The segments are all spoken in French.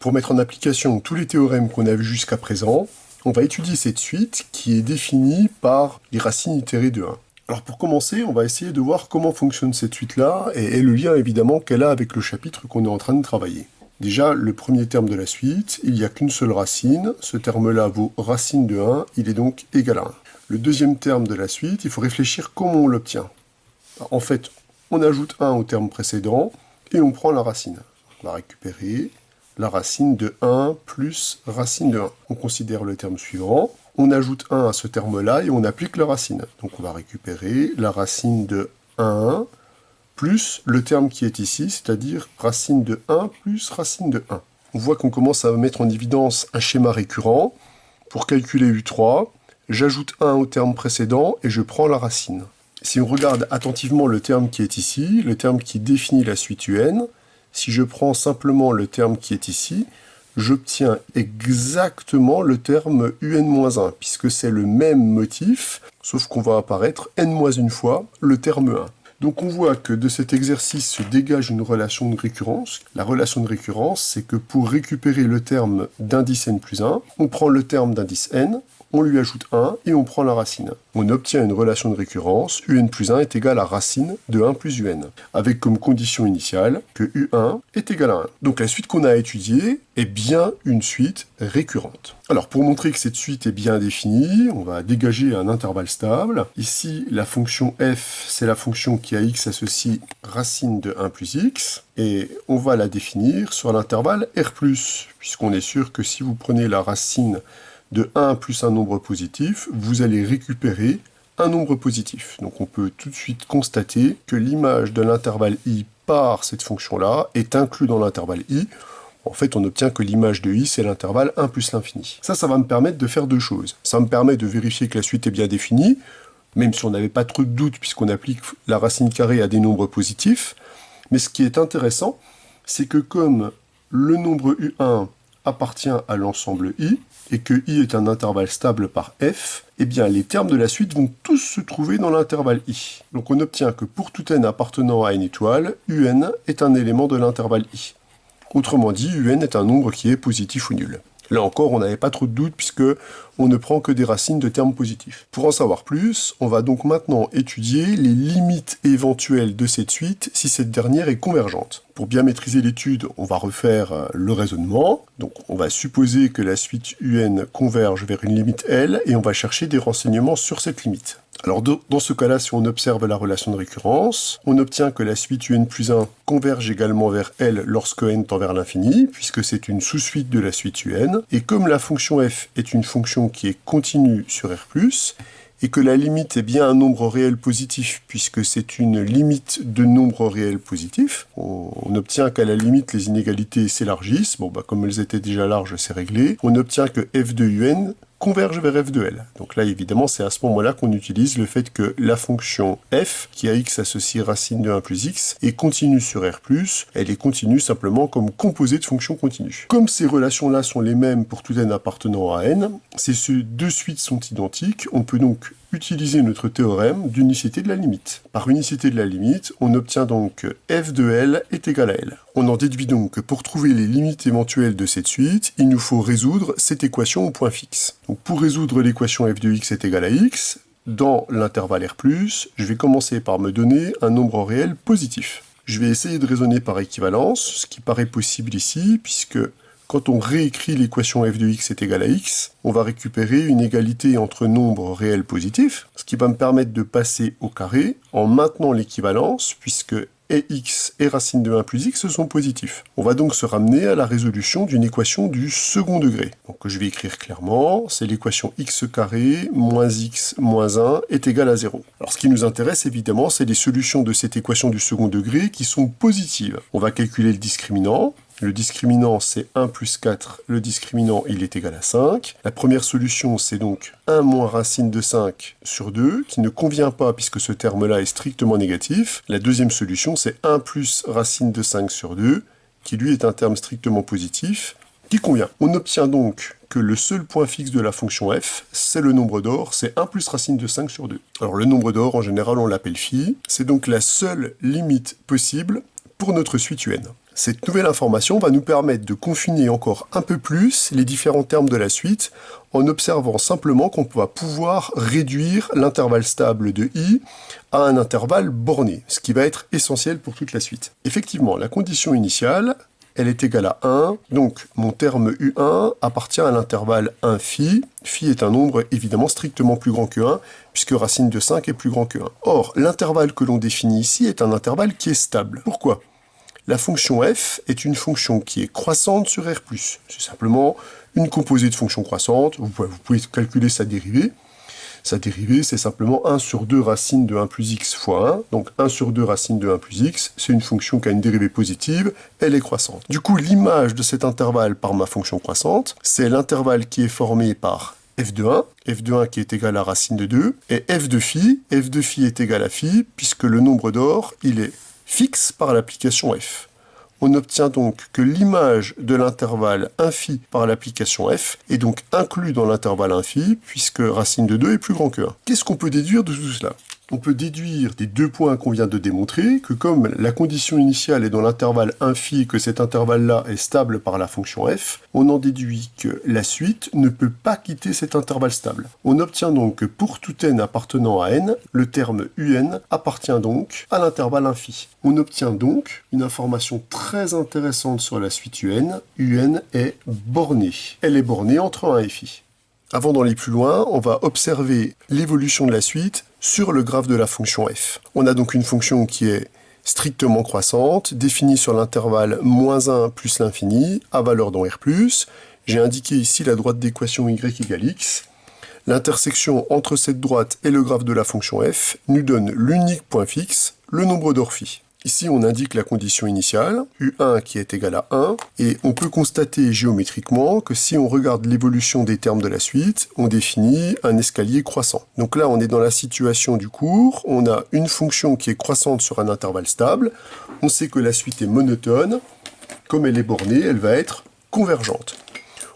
pour mettre en application tous les théorèmes qu'on a vus jusqu'à présent, on va étudier cette suite qui est définie par les racines itérées de 1. Alors pour commencer, on va essayer de voir comment fonctionne cette suite-là et le lien évidemment qu'elle a avec le chapitre qu'on est en train de travailler. Déjà, le premier terme de la suite, il n'y a qu'une seule racine, ce terme-là vaut racine de 1, il est donc égal à 1. Le deuxième terme de la suite, il faut réfléchir comment on l'obtient. En fait, on ajoute 1 au terme précédent et on prend la racine. On va récupérer la racine de 1 plus racine de 1. On considère le terme suivant, on ajoute 1 à ce terme-là et on applique la racine. Donc on va récupérer la racine de 1 plus le terme qui est ici, c'est-à-dire racine de 1 plus racine de 1. On voit qu'on commence à mettre en évidence un schéma récurrent. Pour calculer U3, j'ajoute 1 au terme précédent et je prends la racine. Si on regarde attentivement le terme qui est ici, le terme qui définit la suite UN, si je prends simplement le terme qui est ici, j'obtiens exactement le terme UN-1, puisque c'est le même motif, sauf qu'on va apparaître n-1 fois le terme 1. Donc on voit que de cet exercice se dégage une relation de récurrence. La relation de récurrence, c'est que pour récupérer le terme d'indice n plus 1, on prend le terme d'indice n, on lui ajoute 1 et on prend la racine. On obtient une relation de récurrence, un plus 1 est égal à racine de 1 plus un, avec comme condition initiale que u1 est égal à 1. Donc la suite qu'on a étudiée est bien une suite récurrente. Alors pour montrer que cette suite est bien définie, on va dégager un intervalle stable. Ici, la fonction f, c'est la fonction qui à x associe racine de 1 plus x, et on va la définir sur l'intervalle r+, puisqu'on est sûr que si vous prenez la racine de 1 plus un nombre positif, vous allez récupérer un nombre positif. Donc on peut tout de suite constater que l'image de l'intervalle i par cette fonction-là est inclue dans l'intervalle i. En fait, on obtient que l'image de i, c'est l'intervalle 1 plus l'infini. Ça va me permettre de faire deux choses. Ça me permet de vérifier que la suite est bien définie, même si on n'avait pas trop de doute puisqu'on applique la racine carrée à des nombres positifs. Mais ce qui est intéressant, c'est que comme le nombre u1 appartient à l'ensemble i, et que i est un intervalle stable par f, eh bien les termes de la suite vont tous se trouver dans l'intervalle i. Donc on obtient que pour tout n appartenant à n étoile, un est un élément de l'intervalle i. Autrement dit, un est un nombre qui est positif ou nul. Là encore, on n'avait pas trop de doute puisque on ne prend que des racines de termes positifs. Pour en savoir plus, on va donc maintenant étudier les limites éventuelles de cette suite si cette dernière est convergente. Pour bien maîtriser l'étude, on va refaire le raisonnement. Donc on va supposer que la suite UN converge vers une limite L et on va chercher des renseignements sur cette limite. Alors dans ce cas-là, si on observe la relation de récurrence, on obtient que la suite un plus 1 converge également vers L lorsque n tend vers l'infini, puisque c'est une sous-suite de la suite un, et comme la fonction f est une fonction qui est continue sur R+, et que la limite est bien un nombre réel positif, puisque c'est une limite de nombre réel positif, on obtient qu'à la limite les inégalités s'élargissent, comme elles étaient déjà larges, c'est réglé, on obtient que f de un converge vers f de L. Donc là, évidemment, c'est à ce moment-là qu'on utilise le fait que la fonction f, qui à x associe racine de 1 plus x, est continue sur R+, elle est continue simplement comme composée de fonctions continues. Comme ces relations-là sont les mêmes pour tout n appartenant à n, ces deux suites sont identiques, on peut donc utiliser notre théorème d'unicité de la limite. Par unicité de la limite, on obtient donc que f de L est égal à L. On en déduit donc que pour trouver les limites éventuelles de cette suite, il nous faut résoudre cette équation au point fixe. Donc pour résoudre l'équation f de x est égal à x, dans l'intervalle R+, je vais commencer par me donner un nombre réel positif. Je vais essayer de raisonner par équivalence, ce qui paraît possible ici, puisque quand on réécrit l'équation f de x est égal à x, on va récupérer une égalité entre nombres réels positifs, ce qui va me permettre de passer au carré en maintenant l'équivalence, puisque et x et racine de 1 plus x sont positifs. On va donc se ramener à la résolution d'une équation du second degré. Donc je vais écrire clairement, c'est l'équation x carré moins x moins 1 est égal à 0. Alors ce qui nous intéresse évidemment, c'est les solutions de cette équation du second degré qui sont positives. On va calculer le discriminant. Le discriminant, c'est 1 plus 4. Le discriminant, il est égal à 5. La première solution, c'est donc 1 moins racine de 5 sur 2, qui ne convient pas puisque ce terme-là est strictement négatif. La deuxième solution, c'est 1 plus racine de 5 sur 2, qui lui est un terme strictement positif, qui convient. On obtient donc que le seul point fixe de la fonction f, c'est le nombre d'or, c'est 1 plus racine de 5 sur 2. Alors le nombre d'or, en général, on l'appelle phi. C'est donc la seule limite possible pour notre suite UN. Cette nouvelle information va nous permettre de confiner encore un peu plus les différents termes de la suite en observant simplement qu'on va pouvoir réduire l'intervalle stable de i à un intervalle borné, ce qui va être essentiel pour toute la suite. Effectivement, la condition initiale, elle est égale à 1, donc mon terme u1 appartient à l'intervalle 1 phi. Phi est un nombre évidemment strictement plus grand que 1, puisque racine de 5 est plus grand que 1. Or, l'intervalle que l'on définit ici est un intervalle qui est stable. Pourquoi ? La fonction f est une fonction qui est croissante sur R+. C'est simplement une composée de fonctions croissantes. Vous pouvez calculer sa dérivée. Sa dérivée, c'est simplement 1 sur 2 racine de 1 plus x fois 1. Donc 1 sur 2 racine de 1 plus x, c'est une fonction qui a une dérivée positive, elle est croissante. Du coup, l'image de cet intervalle par ma fonction croissante, c'est l'intervalle qui est formé par f de 1 qui est égal à racine de 2, et f de phi est égal à phi, puisque le nombre d'or, il est fixe par l'application f. On obtient donc que l'image de l'intervalle 1 phi par l'application f est donc inclus dans l'intervalle 1 phi, puisque racine de 2 est plus grand que 1. Qu'est-ce qu'on peut déduire de tout cela ? On peut déduire des deux points qu'on vient de démontrer, que comme la condition initiale est dans l'intervalle 1 phi, que cet intervalle-là est stable par la fonction f, on en déduit que la suite ne peut pas quitter cet intervalle stable. On obtient donc que pour tout n appartenant à n, le terme un appartient donc à l'intervalle 1 phi. On obtient donc une information très intéressante sur la suite un est bornée. Elle est bornée entre 1 et phi. Avant d'aller plus loin, on va observer l'évolution de la suite sur le graphe de la fonction f. On a donc une fonction qui est strictement croissante, définie sur l'intervalle -1 plus l'infini, à valeur dans R+. J'ai indiqué ici la droite d'équation y égale x. L'intersection entre cette droite et le graphe de la fonction f nous donne l'unique point fixe, le nombre d'or phi. Ici, on indique la condition initiale, u1 qui est égal à 1, et on peut constater géométriquement que si on regarde l'évolution des termes de la suite, on définit un escalier croissant. Donc là, on est dans la situation du cours, on a une fonction qui est croissante sur un intervalle stable, on sait que la suite est monotone, comme elle est bornée, elle va être convergente.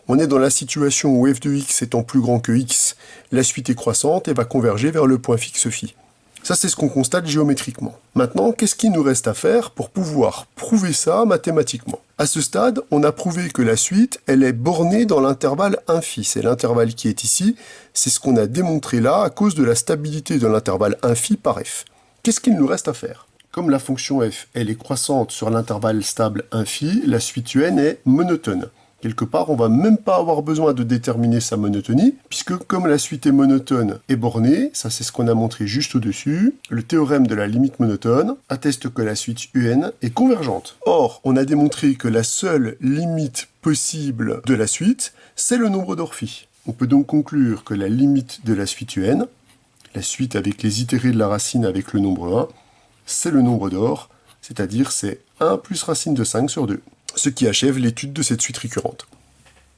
On est dans la situation où f de x étant plus grand que x, la suite est croissante et va converger vers le point fixe phi. Ça, c'est ce qu'on constate géométriquement. Maintenant, qu'est-ce qu'il nous reste à faire pour pouvoir prouver ça mathématiquement ? À ce stade, on a prouvé que la suite, elle est bornée dans l'intervalle 1 phi. C'est l'intervalle qui est ici. C'est ce qu'on a démontré là à cause de la stabilité de l'intervalle 1 phi par f. Qu'est-ce qu'il nous reste à faire ? Comme la fonction f, elle est croissante sur l'intervalle stable 1 phi, la suite un est monotone. Quelque part, on va même pas avoir besoin de déterminer sa monotonie, puisque comme la suite est monotone et bornée, ça c'est ce qu'on a montré juste au-dessus, le théorème de la limite monotone atteste que la suite un est convergente. Or, on a démontré que la seule limite possible de la suite, c'est le nombre d'or phi. On peut donc conclure que la limite de la suite un, la suite avec les itérés de la racine avec le nombre 1, c'est le nombre d'or, c'est-à-dire c'est 1 plus racine de 5 sur 2. Ce qui achève l'étude de cette suite récurrente.